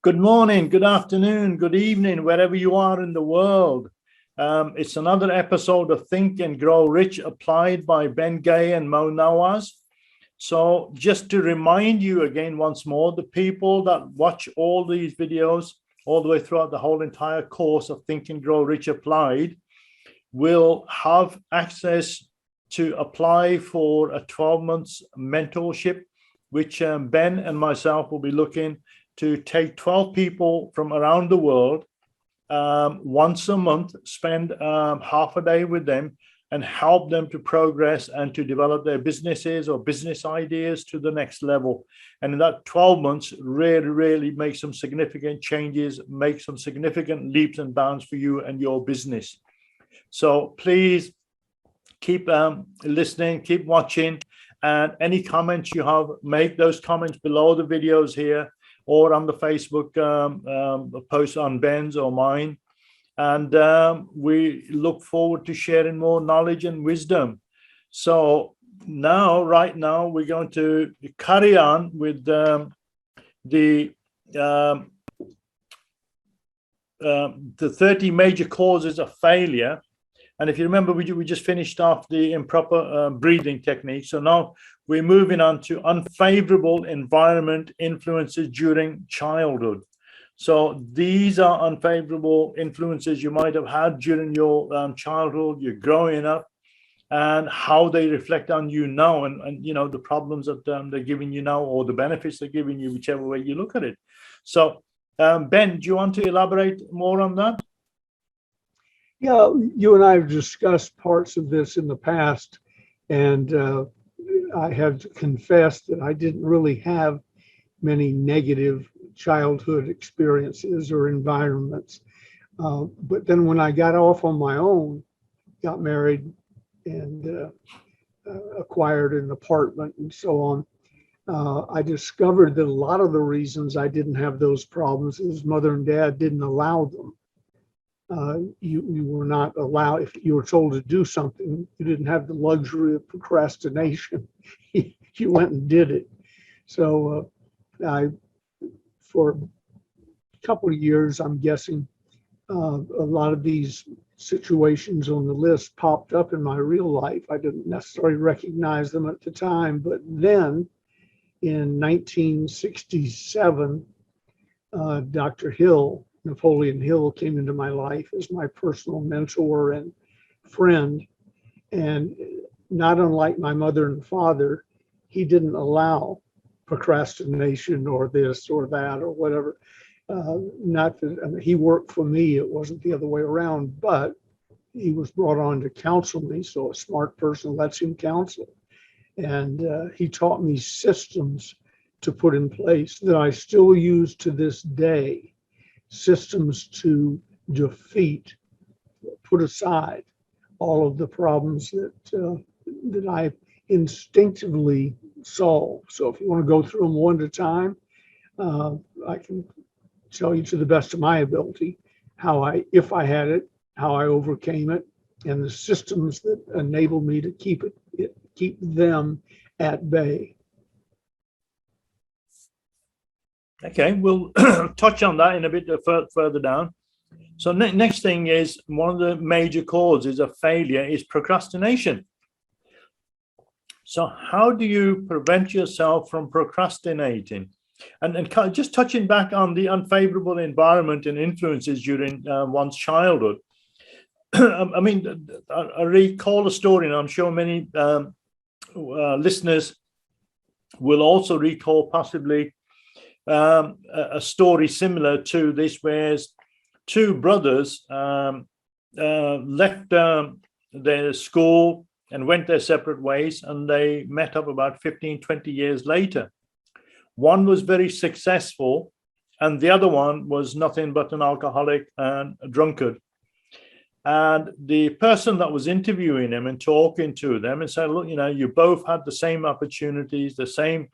Good morning, good afternoon, good evening, wherever you are in the world. It's another episode of Think and Grow Rich applied by Ben Gay and Moe Nawaz. So just to remind you again once more, the people that watch all these videos all the way throughout the whole entire course of Think and Grow Rich applied will have access to apply for a 12 months mentorship, which Ben and myself will be looking to take 12 people from around the world once a month, spend half a day with them and help them to progress and to develop their businesses or business ideas to the next level. And in that 12 months, really make some significant changes, make some significant leaps and bounds for you and your business. So please keep listening, keep watching, and any comments you have, make those comments below the videos here or on the Facebook post on Ben's or mine. And we look forward to sharing more knowledge and wisdom. So right now, we're going to carry on with the 30 major causes of failure. And if you remember, we just finished off the improper breathing technique. So now we're moving on to unfavorable environment influences during childhood. So these are unfavorable influences you might have had during your childhood, you're growing up, and how they reflect on you now, and you know, the problems that they're giving you now, or the benefits they're giving you, whichever way you look at it. So Ben, do you want to elaborate more on that? Yeah, you and I have discussed parts of this in the past, and I have to confess that I didn't really have many negative childhood experiences or environments. But then when I got off on my own, got married and acquired an apartment and so on, I discovered that a lot of the reasons I didn't have those problems is mother and dad didn't allow them. You were not allowed, if you were told to do something, you didn't have the luxury of procrastination. You went and did it. So for a couple of years, I'm guessing, a lot of these situations on the list popped up in my real life. I didn't necessarily recognize them at the time, but then in 1967, Dr. Napoleon Hill, came into my life as my personal mentor and friend. And not unlike my mother and father, he didn't allow procrastination or this or that or whatever. Not that, I mean, he worked for me, it wasn't the other way around, but he was brought on to counsel me. So a smart person lets him counsel. And he taught me systems to put in place that I still use to this day. Systems to defeat, put aside all of the problems that I instinctively solve. So if you want to go through them one at a time, I can tell you to the best of my ability if I had it, how I overcame it, and the systems that enable me to keep them at bay. Okay, we'll touch on that in a bit further down. So next thing is, one of the major causes of failure is procrastination. So how do you prevent yourself from procrastinating? And just touching back on the unfavorable environment and influences during one's childhood. I mean, I recall a story, and I'm sure many listeners will also recall possibly a story similar to this, where two brothers left their school and went their separate ways, and they met up about 15-20 years later. One was very successful, and the other one was nothing but an alcoholic and a drunkard. And the person that was interviewing them and talking to them and said, look, you know, you both had the same opportunities, the same,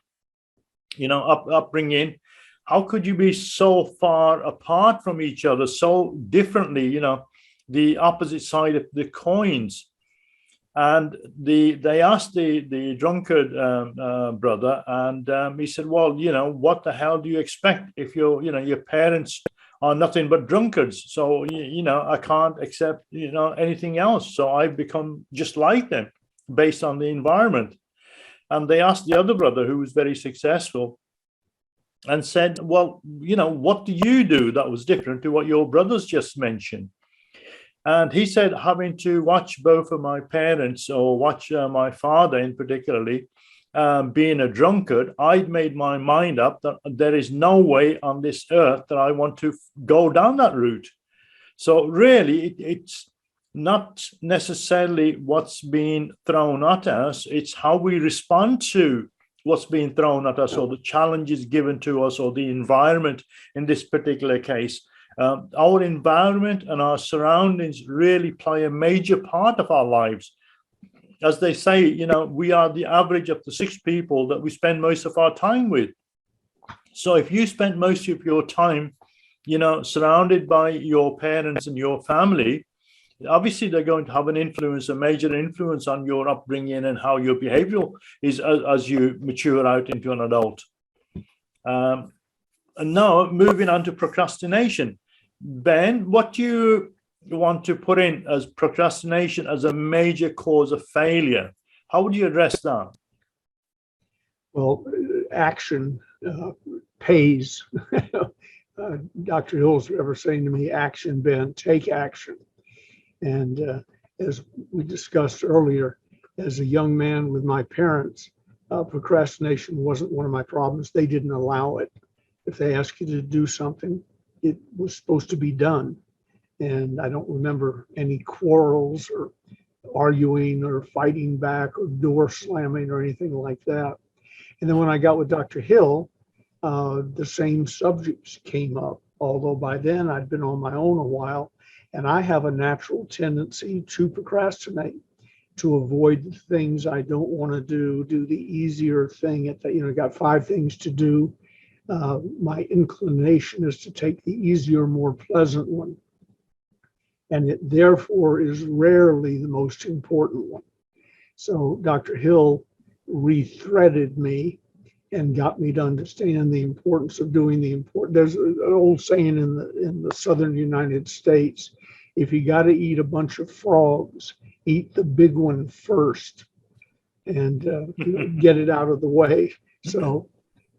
you know, upbringing. How could you be so far apart from each other, so differently, you know, the opposite side of the coins? And they asked the drunkard brother, and he said, well, what the hell do you expect if your parents are nothing but drunkards? So, I can't accept, anything else. So I've become just like them based on the environment. And they asked the other brother, who was very successful, and said, well, what do you do that was different to what your brothers just mentioned? And he said, having to watch both of my parents, or watch my father in particularly, being a drunkard, I'd made my mind up that there is no way on this earth that I want to go down that route. So really, it's not necessarily what's being thrown at us, it's how we respond to what's being thrown at us, or the challenges given to us, or the environment in this particular case. Our environment and our surroundings really play a major part of our lives. As they say, we are the average of the 6 people that we spend most of our time with. So if you spend most of your time, surrounded by your parents and your family, obviously they're going to have an influence, a major influence on your upbringing and how your behavior is as you mature out into an adult. And now moving on to procrastination. Ben, what do you want to put in as procrastination as a major cause of failure? How would you address that? Well, action pays. Dr. Hill's ever saying to me, action, Ben, take action. And as we discussed earlier, as a young man with my parents, procrastination wasn't one of my problems. They didn't allow it. If they asked you to do something, it was supposed to be done. And I don't remember any quarrels or arguing or fighting back or door slamming or anything like that. And then when I got with Dr. Hill, the same subjects came up, although by then I'd been on my own a while, and I have a natural tendency to procrastinate, to avoid the things I don't want to do the easier thing at the, got 5 things to do. My inclination is to take the easier, more pleasant one. And it therefore is rarely the most important one. So Dr. Hill rethreaded me and got me to understand the importance of doing the important. There's an old saying in the southern United States, if you got to eat a bunch of frogs, eat the big one first and get it out of the way. So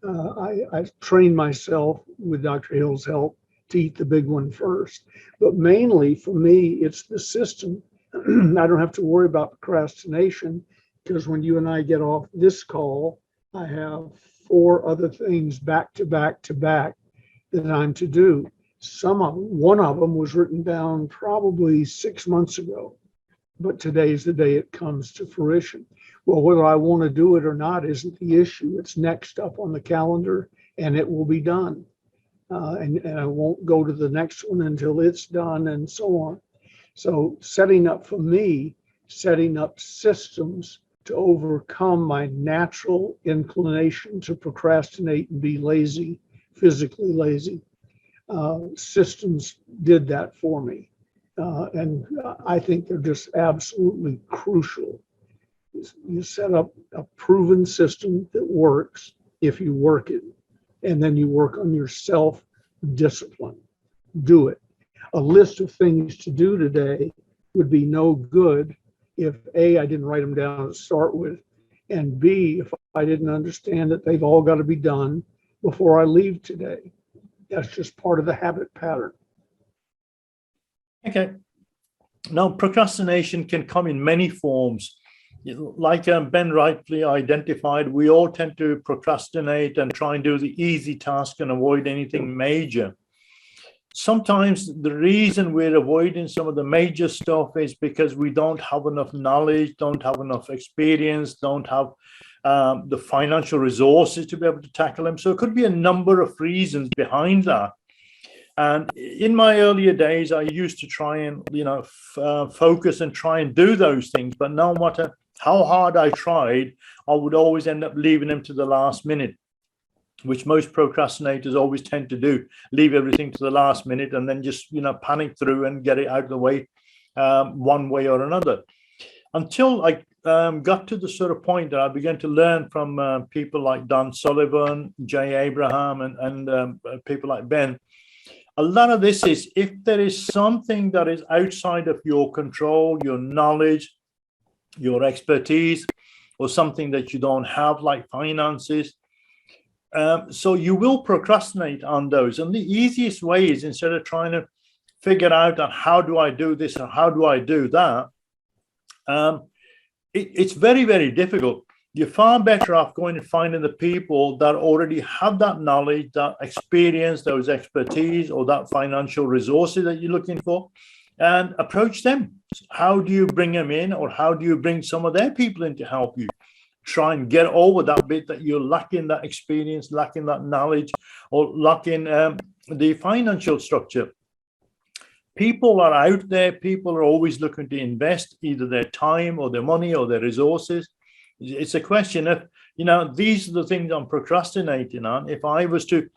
I trained myself with Dr. Hill's help to eat the big one first. But mainly for me, it's the system. I don't have to worry about procrastination, because when you and I get off this call, I have 4 other things back to back to back that I'm to do. One of them was written down probably 6 months ago, but today's the day it comes to fruition. Well, whether I want to do it or not isn't the issue. It's next up on the calendar and it will be done. And I won't go to the next one until it's done, and so on. So setting up systems to overcome my natural inclination to procrastinate and be lazy, physically lazy. Systems did that for me. And I think they're just absolutely crucial. You set up a proven system that works if you work it, and then you work on your self-discipline. Do it. A list of things to do today would be no good if A, I didn't write them down to start with, and B, if I didn't understand that they've all got to be done before I leave today. That's just part of the habit pattern. Okay. Now, procrastination can come in many forms. Like Ben rightly identified, we all tend to procrastinate and try and do the easy task and avoid anything major. Sometimes the reason we're avoiding some of the major stuff is because we don't have enough knowledge, don't have enough experience, don't have the financial resources to be able to tackle them. So it could be a number of reasons behind that. And in my earlier days, I used to try and, focus and try and do those things. But no matter how hard I tried, I would always end up leaving them to the last minute, which most procrastinators always tend to do, leave everything to the last minute and then just, panic through and get it out of the way one way or another. until I got to the sort of point that I began to learn from people like Don Sullivan, Jay Abraham, and people like Ben. A lot of this is, if there is something that is outside of your control, your knowledge, your expertise, or something that you don't have, like finances, so you will procrastinate on those. And the easiest way is, instead of trying to figure out how do I do this or how do I do that, it's very, very difficult. You're far better off going and finding the people that already have that knowledge, that experience, those expertise, or that financial resources that you're looking for, and approach them. How do you bring them in, or how do you bring some of their people in to help you try and get over that bit that you're lacking, that experience, lacking that knowledge, or lacking the financial structure? People are out there. People are always looking to invest either their time or their money or their resources. It's a question of, these are the things I'm procrastinating on. If I was to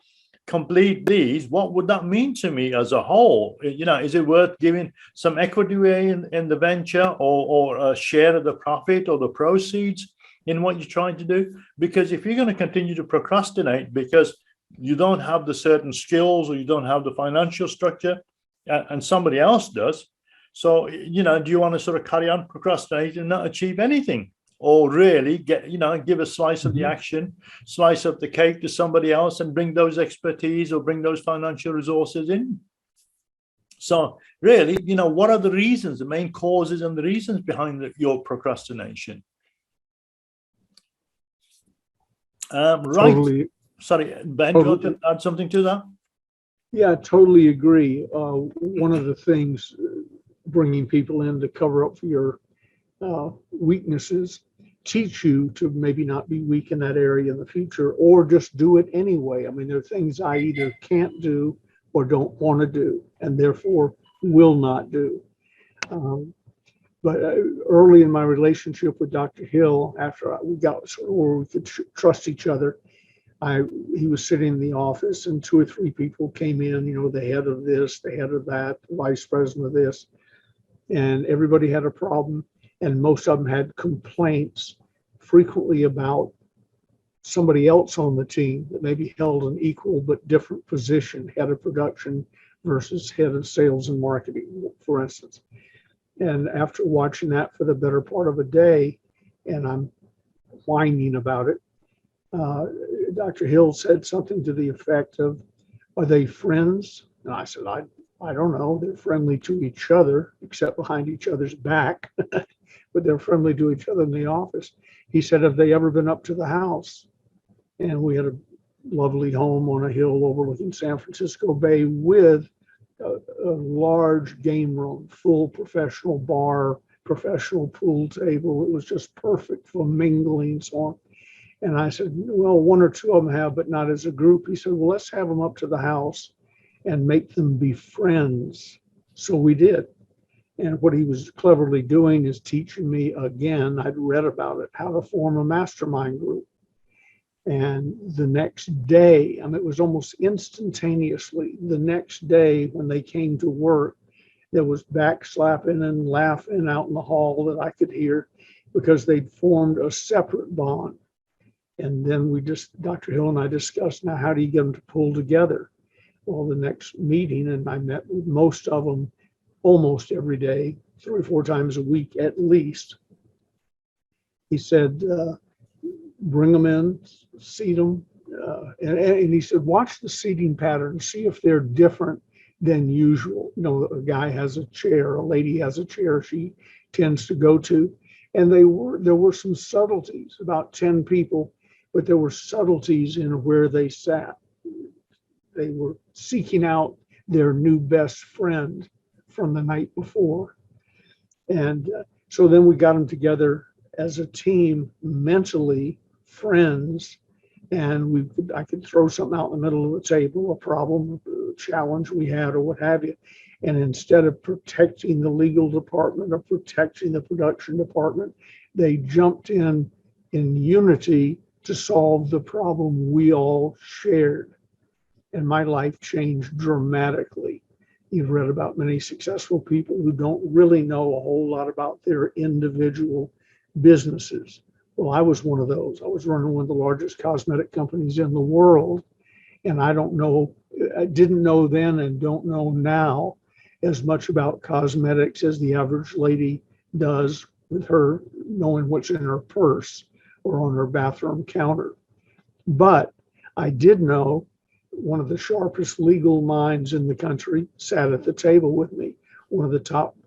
complete these, what would that mean to me as a whole? Is it worth giving some equity away in the venture, or a share of the profit or the proceeds in what you're trying to do? Because if you're going to continue to procrastinate because you don't have the certain skills, or you don't have the financial structure, and somebody else does, so do you want to sort of carry on procrastinating and not achieve anything, or really give a slice of the action, slice of the cake to somebody else, and bring those expertise or bring those financial resources in? So really, what are the reasons, the main causes and the reasons behind your procrastination? Right. Totally. Sorry, Ben, Totally. do you want to add something to that? Yeah, totally agree. One of the things, bringing people in to cover up for your weaknesses, teach you to maybe not be weak in that area in the future, or just do it anyway. I mean, there are things I either can't do or don't want to do, and therefore will not do. But early in my relationship with Dr. Hill, after we got sort of where we could trust each other, he was sitting in the office, and 2 or 3 people came in, the head of this, the head of that, the vice president of this, and everybody had a problem, and most of them had complaints frequently about somebody else on the team that maybe held an equal but different position, head of production versus head of sales and marketing, for instance. And after watching that for the better part of a day, and I'm whining about it, Dr. Hill said something to the effect of, "Are they friends?" And I said, I don't know. They're friendly to each other, except behind each other's back, but they're friendly to each other in the office. He said, "Have they ever been up to the house?" And we had a lovely home on a hill overlooking San Francisco Bay with a large game room, full professional bar, professional pool table. It was just perfect for mingling, so on. And I said, "Well, 1 or 2 of them have, but not as a group." He said, "Well, let's have them up to the house and make them be friends." So we did. And what he was cleverly doing is teaching me again, I'd read about it, how to form a mastermind group. And the next day, it was almost instantaneously, the next day when they came to work, there was backslapping and laughing out in the hall that I could hear, because they'd formed a separate bond. And then Dr. Hill and I discussed, now how do you get them to pull together? Well, the next meeting, and I met with most of them almost every day, 3 or 4 times a week at least. He said, bring them in, seat them. And he said, watch the seating pattern, see if they're different than usual. A guy has a chair, a lady has a chair she tends to go to. And there were some subtleties, about 10 people, but there were subtleties in where they sat. They were seeking out their new best friend from the night before. And so then we got them together as a team, mentally friends, and I could throw something out in the middle of the table, a problem, a challenge we had, or what have you. And instead of protecting the legal department or protecting the production department, they jumped in unity to solve the problem we all shared. And my life changed dramatically. You've read about many successful people who don't really know a whole lot about their individual businesses. Well, I was one of those. I was running one of the largest cosmetic companies in the world, and I didn't know then and don't know now as much about cosmetics as the average lady does with her knowing what's in her purse or on her bathroom counter. But I did know one of the sharpest legal minds in the country sat at the table with me. One of the top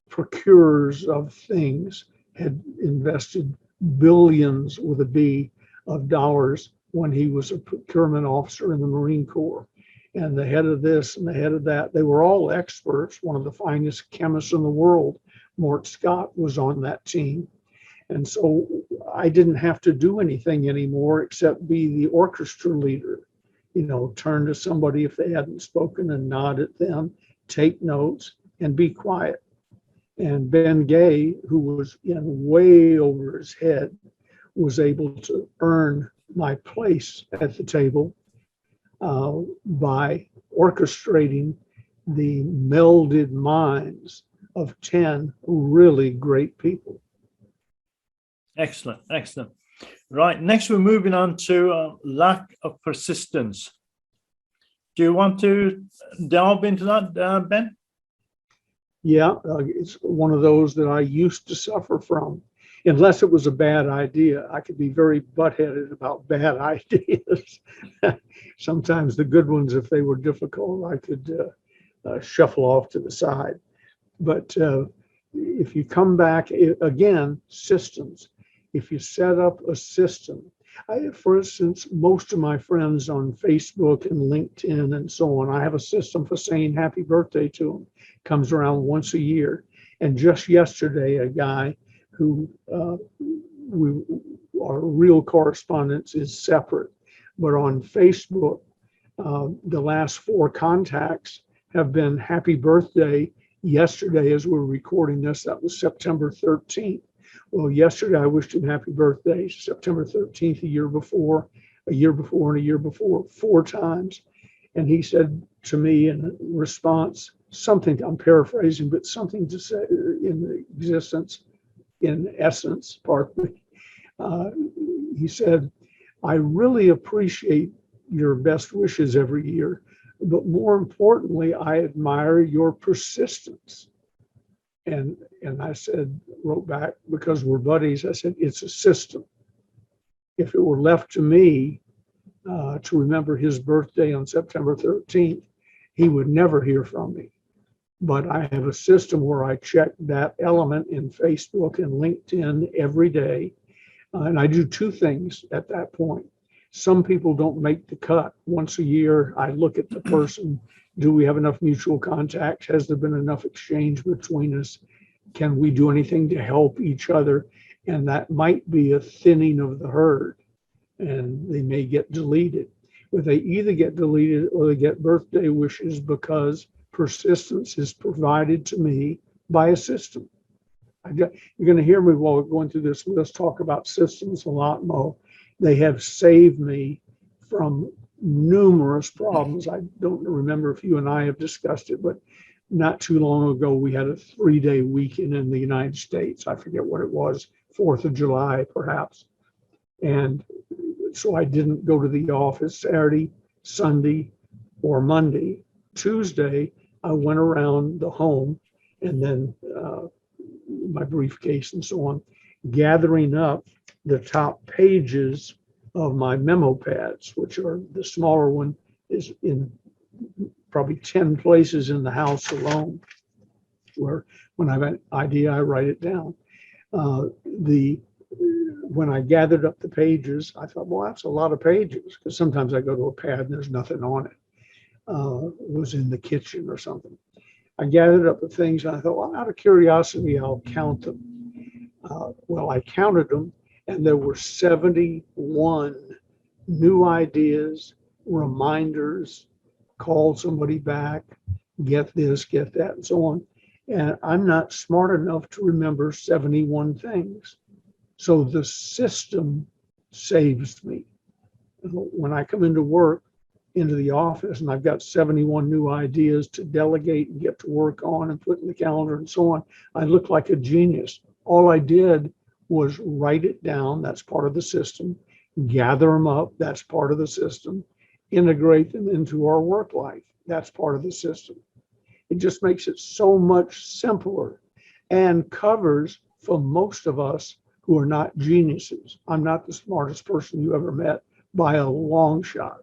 procurers of things had invested billions with a B of dollars when he was a procurement officer in the Marine Corps. And the head of this and the head of that, they were all experts. One of the finest chemists in the world, Mort Scott, was on that team. And so I didn't have to do anything anymore except be the orchestra leader. Turn to somebody if they hadn't spoken and nod at them, take notes, and be quiet. And Ben Gay, who was in way over his head, was able to earn my place at the table by orchestrating the melded minds of 10 really great people. Excellent, excellent. Right, next we're moving on to lack of persistence. Do you want to delve into that, Ben? Yeah, it's one of those that I used to suffer from. Unless it was a bad idea, I could be very butt-headed about bad ideas. Sometimes the good ones, if they were difficult, I could shuffle off to the side. But if you come back, again, systems. If you set up a system, for instance, most of my friends on Facebook and LinkedIn and so on, I have a system for saying happy birthday to them. Comes around once a year. And just yesterday, a guy who our real correspondence is separate, but on Facebook, the last 4 contacts have been happy birthday. Yesterday, as we're recording this, that was September 13th. Well, yesterday I wished him happy birthday, September 13th, a year before, and a year before, 4 times. And he said to me in response, something, I'm paraphrasing, but something to say in essence, pardon me. He said, I really appreciate your best wishes every year, but more importantly, I admire your persistence. And I said, wrote back, because we're buddies, I said, it's a system. If it were left to me to remember his birthday on September 13th, he would never hear from me. But I have a system where I check that element in Facebook and LinkedIn every day. And I do 2 things at that point. Some people don't make the cut. Once a year, I look at the person. Do we have enough mutual contacts? Has there been enough exchange between us? Can we do anything to help each other? And that might be a thinning of the herd, and they may get deleted. But they either get deleted or they get birthday wishes because persistence is provided to me by a system. You're going to hear me while we're going through this. Let's talk about systems a lot, Mo. They have saved me from numerous problems. I don't remember if you and I have discussed it, but not too long ago, we had a 3-day weekend in the United States. I forget what it was, 4th of July, perhaps. And so I didn't go to the office Saturday, Sunday, or Monday. Tuesday, I went around the home and then my briefcase and so on, gathering up the top pages of my memo pads, which are the smaller one is in probably 10 places in the house alone, where when I have an idea, I write it down. When I gathered up the pages, I thought, well, that's a lot of pages, because sometimes I go to a pad and there's nothing on it. It was in the kitchen or something. I gathered up the things and I thought, well, out of curiosity, I'll count them. Well, I counted them, and there were 71 new ideas, reminders, call somebody back, get this, get that, and so on. And I'm not smart enough to remember 71 things. So the system saves me. When I come into work, into the office and I've got 71 new ideas to delegate and get to work on and put in the calendar and so on, I look like a genius. All I did was write it down. That's part of the system. Gather them up. That's part of the system. Integrate them into our work life. That's part of the system. It just makes it so much simpler and covers for most of us who are not geniuses. I'm not the smartest person you ever met by a long shot,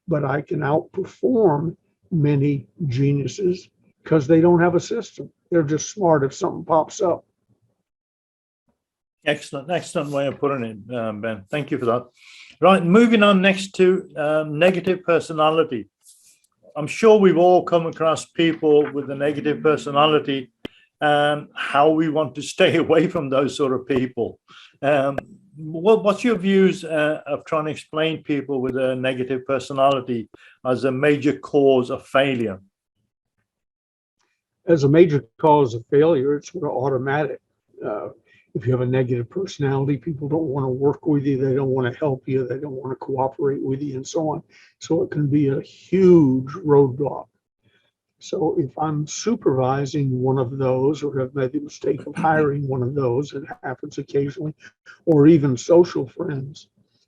but I can outperform many geniuses because they don't have a system. They're just smart if something pops up. Excellent way of putting it, Ben. Thank you for that. Right, moving on next to negative personality. I'm sure we've all come across people with a negative personality and how we want to stay away from those sort of people. What's your views of trying to explain people with a negative personality as a major cause of failure? As a major cause of failure, it's sort of automatic. If you have a negative personality, people don't want to work with you, they don't want to help you, they don't want to cooperate with you, and so on. So it can be a huge roadblock. So if I'm supervising one of those or have made the mistake of hiring one of those, it happens occasionally, or even social friends,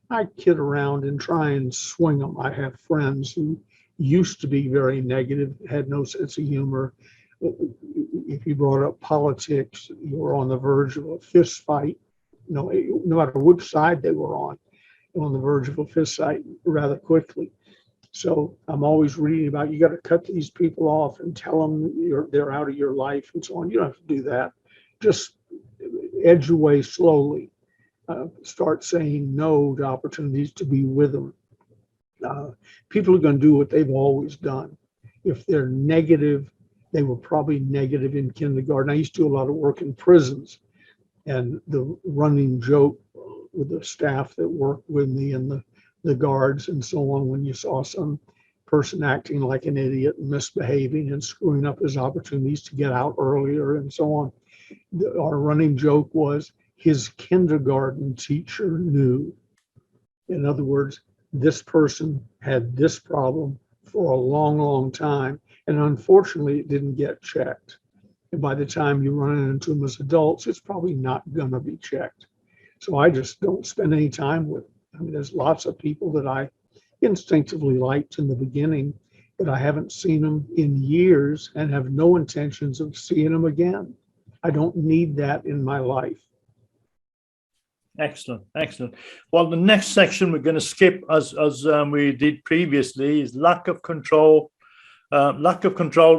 I kid around and try and swing them. I have friends who used to be very negative, had no sense of humor. If you brought up politics, you were on the verge of a fist fight, no matter which side they were on the verge of a fist fight rather quickly. So I'm always reading about, you got to cut these people off and tell them they're out of your life and so on. You don't have to do that. Just edge away slowly. Start saying no to opportunities to be with them. People are going to do what they've always done. If they're negative, they were probably negative in kindergarten. I used to do a lot of work in prisons, and the running joke with the staff that worked with me and the guards and so on, when you saw some person acting like an idiot and misbehaving and screwing up his opportunities to get out earlier and so on, our running joke was his kindergarten teacher knew. In other words, this person had this problem for a long, long time, and unfortunately it didn't get checked. And by the time you run into them as adults, it's probably not going to be checked. So I just don't spend any time with them. I mean, there's lots of people that I instinctively liked in the beginning, but I haven't seen them in years and have no intentions of seeing them again. I don't need that in my life. Excellent. Well, the next section we're going to skip, as we did previously, is lack of control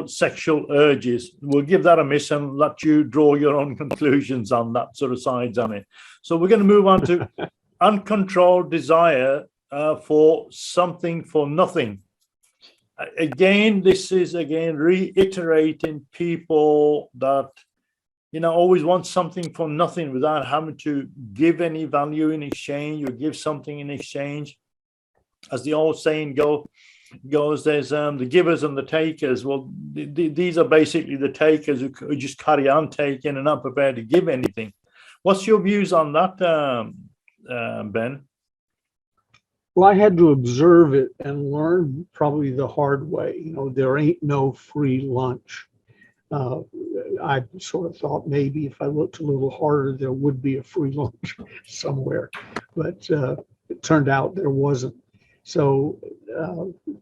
sexual urges. We'll give that a miss and let you draw your own conclusions on that sort of sides on it. So we're going to move on to uncontrolled desire for something for nothing. Again, this is reiterating people that always want something for nothing without having to give any value in exchange or give something in exchange. As the old saying goes, there's the givers and the takers. Well, these are basically the takers who just carry on taking and not prepared to give anything. What's your views on that, Ben? Well, I had to observe it and learn probably the hard way. There ain't no free lunch. I sort of thought maybe if I looked a little harder, there would be a free lunch somewhere, but it turned out there wasn't. So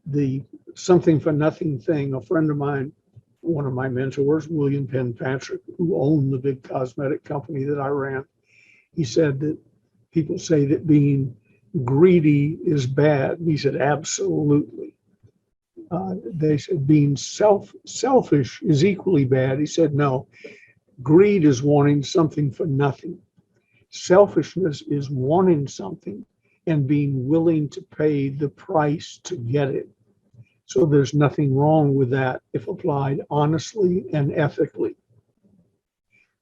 the something for nothing thing, a friend of mine, one of my mentors, William Penn Patrick, who owned the big cosmetic company that I ran, he said that people say that being greedy is bad. He said, absolutely. They said being selfish is equally bad. He said, no, greed is wanting something for nothing. Selfishness is wanting something and being willing to pay the price to get it. So there's nothing wrong with that if applied honestly and ethically.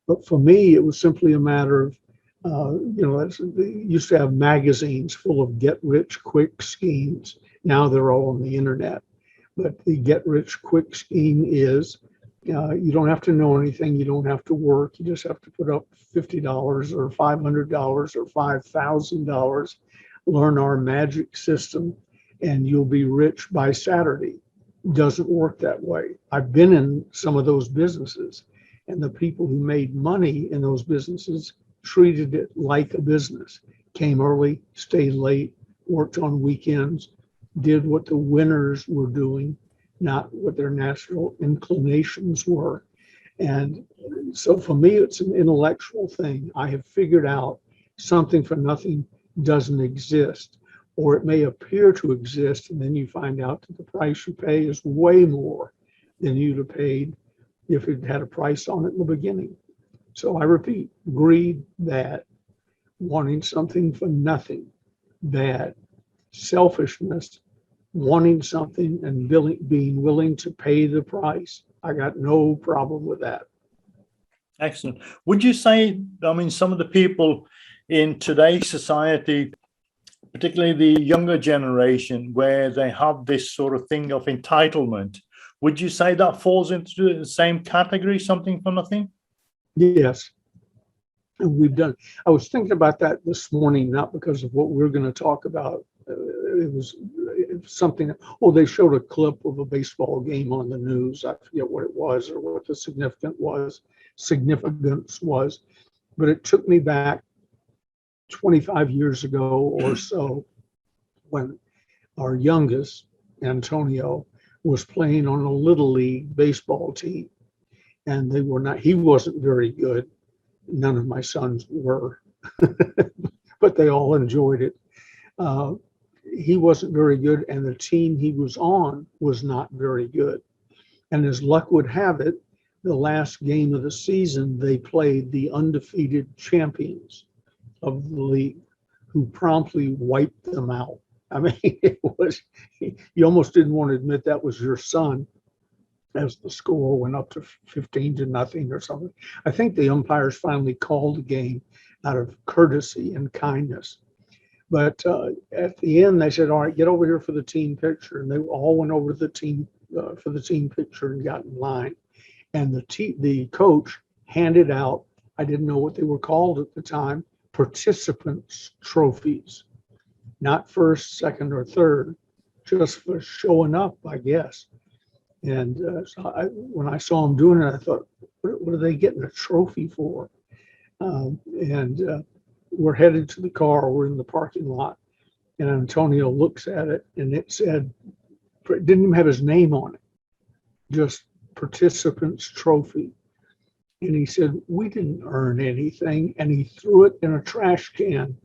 But for me, it was simply a matter of, they used to have magazines full of get-rich-quick schemes. Now they're all on the internet. But the get-rich-quick scheme is you don't have to know anything. You don't have to work. You just have to put up $50 or $500 or $5,000, learn our magic system, and you'll be rich by Saturday. Doesn't work that way. I've been in some of those businesses, and the people who made money in those businesses treated it like a business. Came early, stayed late, worked on weekends, did what the winners were doing, not what their natural inclinations were. And so for me, it's an intellectual thing. I have figured out something for nothing doesn't exist, or it may appear to exist, and then you find out that the price you pay is way more than you'd have paid if it had a price on it in the beginning. So I repeat, greed, bad. Wanting something for nothing, bad. Selfishness, wanting something and being willing to pay the price. I got no problem with that. Excellent. Would you say, I mean, some of the people in today's society, particularly the younger generation, where they have this sort of thing of entitlement, would you say that falls into the same category, something for nothing? Yes. And we've done, I was thinking about that this morning, not because of what we're going to talk about. It was something, they showed a clip of a baseball game on the news. I forget what it was or what the significance was, but it took me back 25 years ago or so when our youngest, Antonio, was playing on a little league baseball team. And he wasn't very good. None of my sons were, but they all enjoyed it. He wasn't very good, and the team he was on was not very good. And as luck would have it, the last game of the season, they played the undefeated champions of the league, who promptly wiped them out. I mean, you almost didn't want to admit that was your son, as the score went up to 15-0 or something. I think the umpires finally called the game out of courtesy and kindness. But at the end, they said, all right, get over here for the team picture. And they all went over to the team for the team picture and got in line. And the coach handed out, I didn't know what they were called at the time, participants trophies. Not first, second, or third, just for showing up, I guess. And when I saw him doing it, I thought, what are they getting a trophy for? We're headed to the car. We're in the parking lot. And Antonio looks at it, and it didn't even have his name on it, just participants trophy. And he said, we didn't earn anything. And he threw it in a trash can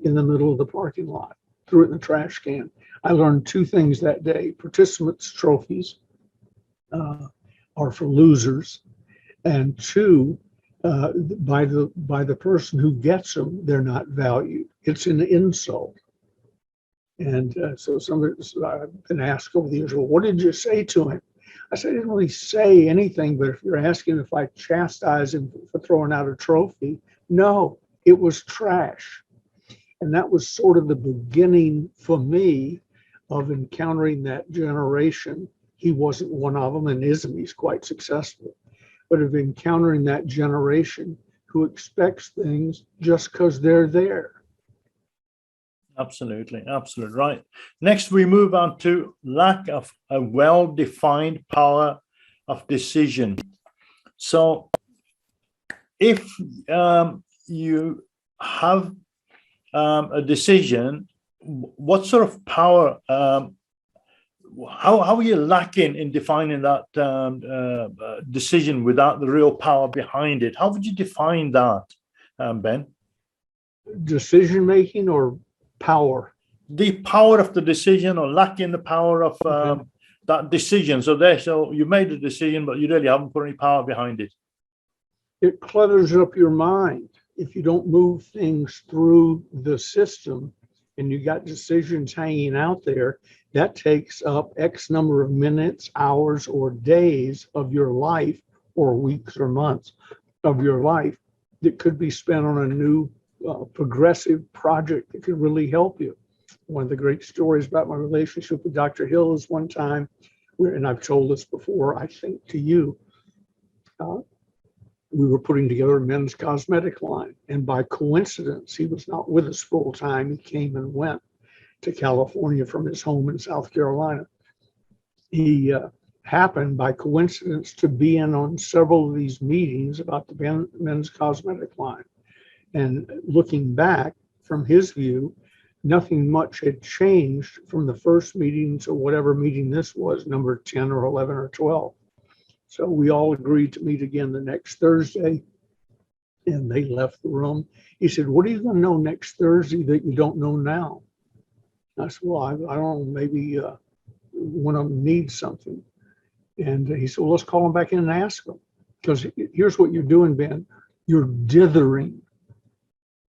in the middle of the parking lot, threw it in the trash can. I learned two things that day. Participants trophies are for losers, and two, by the person who gets them, they're not valued. It's an insult. And so I've been asked over the years, well, what did you say to him? I said, I didn't really say anything, but if you're asking if I chastise him for throwing out a trophy, no, it was trash. And that was sort of the beginning for me of encountering that generation. He wasn't one of them and isn't. He's quite successful. But of encountering that generation who expects things just because they're there. Absolutely, absolutely right. Next, we move on to lack of a well-defined power of decision. So if you have a decision, what sort of power, how are you lacking in defining that decision without the real power behind it? How would you define that, Ben? Decision making or power? The power of the decision, or lacking the power of that decision. So you made a decision, but you really haven't put any power behind it. It clutters up your mind. If you don't move things through the system and you got decisions hanging out there, that takes up X number of minutes, hours, or days of your life, or weeks or months of your life that could be spent on a new progressive project that could really help you. One of the great stories about my relationship with Dr. Hill is one time, and I've told this before, I think to you, we were putting together a men's cosmetic line. And by coincidence, he was not with us full time. He came and went. to California from his home in South Carolina. He happened by coincidence to be in on several of these meetings about the men's cosmetic line. And looking back from his view, nothing much had changed from the first meeting to whatever meeting this was, number 10 or 11 or 12. So we all agreed to meet again the next Thursday, and they left the room. He said, "What are you going to know next Thursday that you don't know now?" I said, "Well, I don't know, maybe one of them needs something." And he said, "Well, let's call him back in and ask him. Because here's what you're doing, Ben. You're dithering.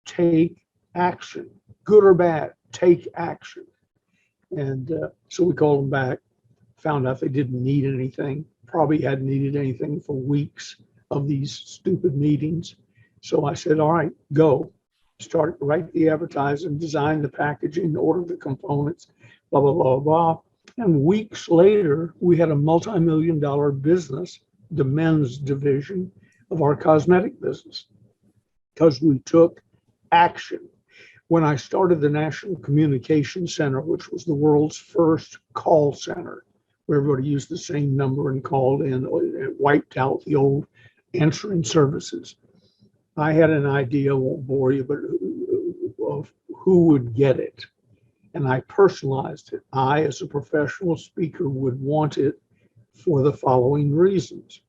Take action. Good or bad, take action." And so we called them back, found out they didn't need anything, probably hadn't needed anything for weeks of these stupid meetings. So I said, "All right, go. Start, write the advertising, design the packaging, order the components, blah, blah, blah, blah." And weeks later, we had a multi-million-dollar business, the men's division of our cosmetic business, because we took action. When I started the National Communication Center, which was the world's first call center, where everybody used the same number and called in, it wiped out the old answering services. I had an idea, I won't bore you, but of who would get it. And I personalized it. I, as a professional speaker, would want it for the following reasons.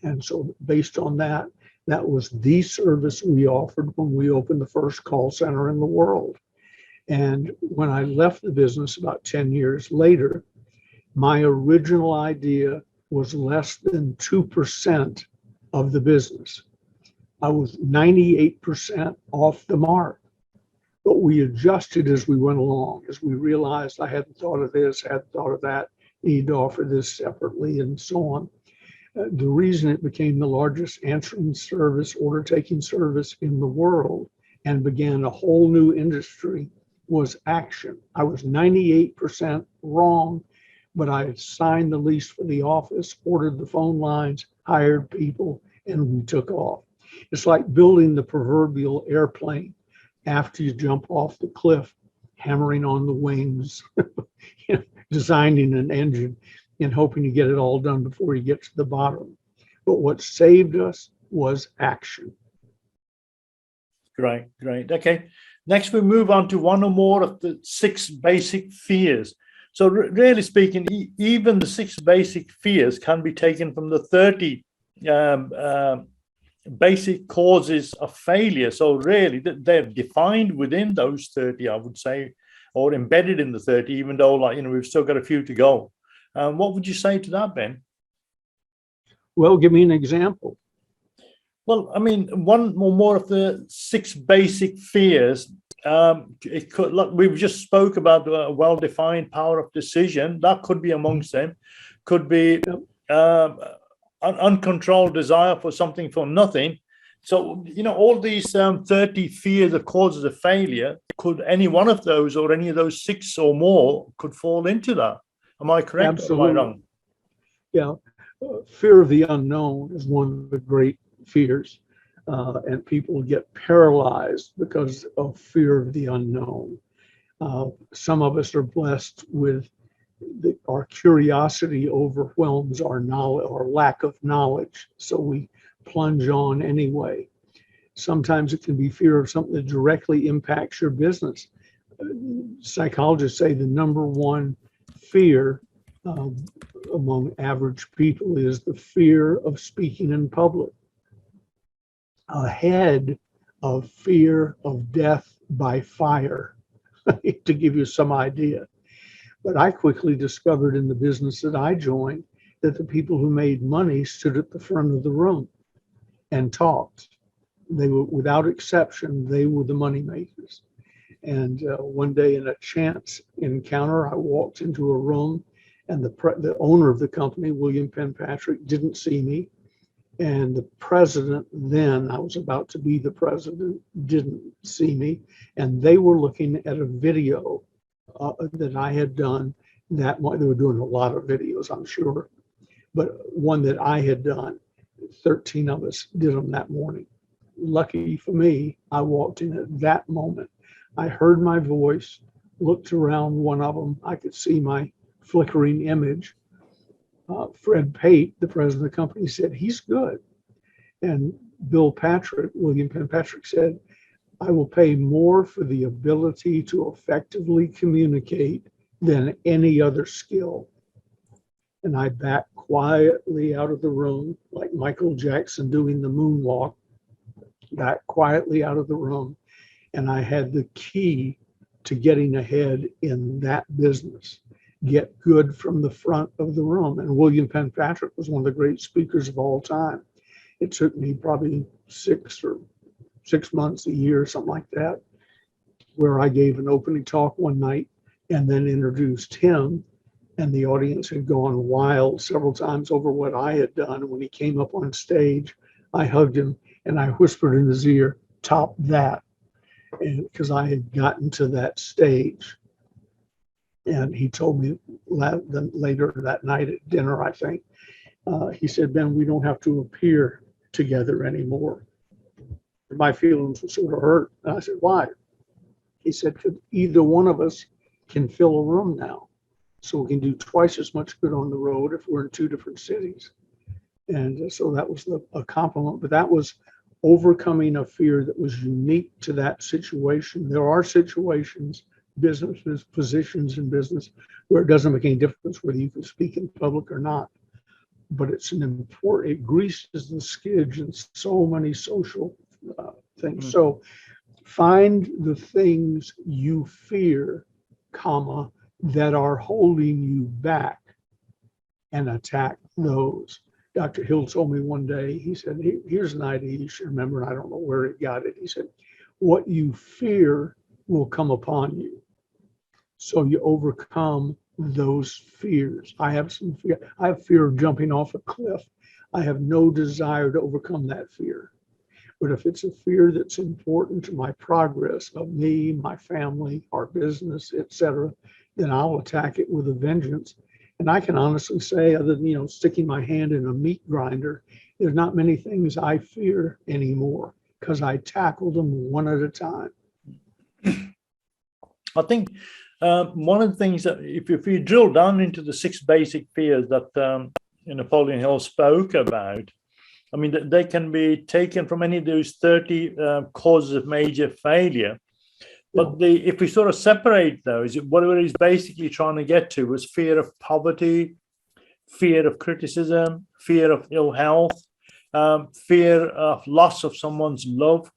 And so based on that, that was the service we offered when we opened the first call center in the world. And when I left the business about 10 years later, my original idea was less than 2% of the business. I was 98% off the mark. But we adjusted as we went along, as we realized I hadn't thought of this, hadn't thought of that, need to offer this separately, and so on. The reason it became the largest answering service, order taking service in the world, and began a whole new industry was action. I was 98% wrong, but I had signed the lease for the office, ordered the phone lines, hired people, and we took off. It's like building the proverbial airplane after you jump off the cliff, hammering on the wings, designing an engine and hoping to get it all done before you get to the bottom. But what saved us was action. Great. Okay. Next, we move on to one or more of the 6 basic fears. So really speaking, even the 6 basic fears can be taken from the 30 basic causes of failure. So really, they're defined within those 30, I would say, or embedded in the 30, even though, we've still got a few to go. What would you say to that, Ben? Well, give me an example. Well, I mean, one or more of the 6 basic fears. It could, we've just spoke about the well-defined power of decision. That could be amongst them. Could be an uncontrolled desire for something for nothing. So, all these 30 fears of causes of failure, could any one of those or any of those 6 or more could fall into that? Am I correct? Absolutely. Or am I wrong? Yeah. Fear of the unknown is one of the great fears. And people get paralyzed because of fear of the unknown. Some of us are blessed with our curiosity overwhelms our knowledge or lack of knowledge. So we plunge on anyway. Sometimes it can be fear of something that directly impacts your business. Psychologists say the number one fear among average people is the fear of speaking in public, ahead of fear of death by fire, to give you some idea. But I quickly discovered in the business that I joined that the people who made money stood at the front of the room and talked. They were, without exception, they were the money makers. And one day in a chance encounter, I walked into a room and the owner of the company, William Penpatrick, didn't see me. And the president then, I was about to be the president, didn't see me. And they were looking at a video that I had done that they were doing a lot of videos, I'm sure, but one that I had done, 13 of us did them that morning. Lucky for me, I walked in at that moment. I heard my voice. looked around one of them. I could see my flickering image. Fred Pate, the president of the company, said, he's good. And William Penpatrick said, I will pay more for the ability to effectively communicate than any other skill. And I backed quietly out of the room, like Michael Jackson doing the moonwalk, backed quietly out of the room. And I had the key to getting ahead in that business. Get good from the front of the room. And William Penpatrick was one of the great speakers of all time. It took me probably 6 months, a year, something like that, where I gave an opening talk one night and then introduced him. And the audience had gone wild several times over what I had done. And when he came up on stage, I hugged him and I whispered in his ear, top that. And because I had gotten to that stage. And he told me later that night at dinner, I think, he said, Ben, we don't have to appear together anymore. My feelings were sort of hurt. And I said, why? He said, because either one of us can fill a room now. So we can do twice as much good on the road if we're in 2 different cities. And so that was a compliment, but that was overcoming a fear that was unique to that situation. There are situations, businesses, positions in business where it doesn't make any difference whether you can speak in public or not. But it's it greases the skids in so many social things. Mm-hmm. So find the things you fear, comma, that are holding you back and attack those. Dr. Hill told me one day, he said, here's an idea you should remember, and I don't know where he got it. He said, what you fear will come upon you. So you overcome those fears. I have some fear. I have fear of jumping off a cliff. I have no desire to overcome that fear. But if it's a fear that's important to my progress of me, my family, our business, etc., then I'll attack it with a vengeance. And I can honestly say, other than, sticking my hand in a meat grinder, there's not many things I fear anymore because I tackled them one at a time. I think one of the things that if you drill down into the 6 basic fears that Napoleon Hill spoke about, I mean, they can be taken from any of those 30 causes of major failure. But if we sort of separate those, whatever he's basically trying to get to was fear of poverty, fear of criticism, fear of ill health, fear of loss of someone's love,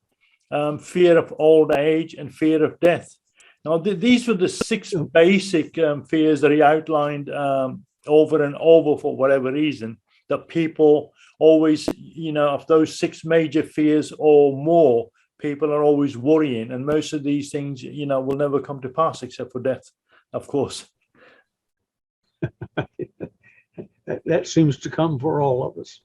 fear of old age, and fear of death. Now, these were the 6 basic fears that he outlined over and over for whatever reason, that people always, of those 6 major fears or more, people are always worrying, and most of these things, will never come to pass except for death, of course. That seems to come for all of us.